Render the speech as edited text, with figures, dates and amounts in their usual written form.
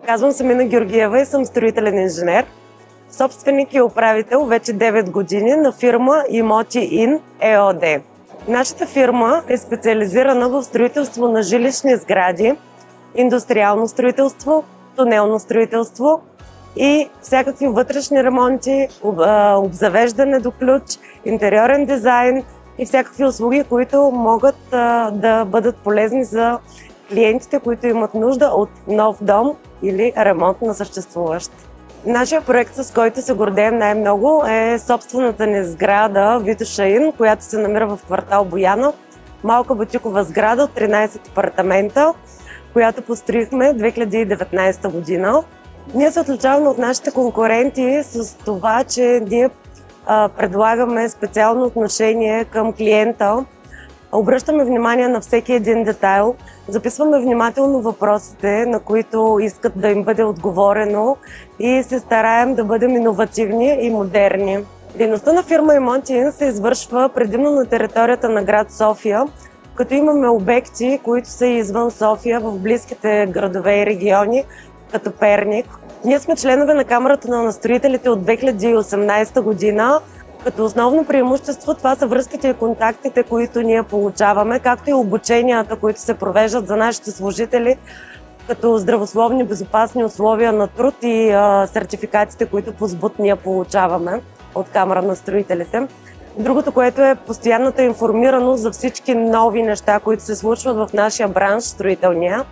Казвам се Мина Георгиева и съм строителен инженер. Собственик и управител вече 9 години на фирма Имоти Ин ЕОД. Нашата фирма е специализирана в строителство на жилищни сгради, индустриално строителство, тунелно строителство и всякакви вътрешни ремонти, обзавеждане до ключ, интериорен дизайн и всякакви услуги, които могат да бъдат полезни за клиентите, които имат нужда от нов дом или ремонт на съществуващ. Нашия проект, с който се гордеем най-много, е собствената ни сграда Витоша Ин, която се намира в квартал Бояна. Малка бутикова сграда от 13 апартамента, която построихме 2019 година. Ние се отличаваме от нашите конкуренти с това, че ние предлагаме специално отношение към клиента. Обръщаме внимание на всеки един детайл, записваме внимателно въпросите, на които искат да им бъде отговорено и се стараем да бъдем иновативни и модерни. Дейността на фирма Имоти Ин се извършва предимно на територията на град София, като имаме обекти, които са извън София, в близките градове и региони, като Перник. Ние сме членове на Камарата на строителите от 2018 година, като основно преимущество това са връзките и контактите, които ние получаваме, както и обученията, които се провеждат за нашите служители, като здравословни, безопасни условия на труд и сертификатите, които по СБУТ ние получаваме от Камара на строителите. Другото, което е постоянната информираност за всички нови неща, които се случват в нашия бранш, строителния.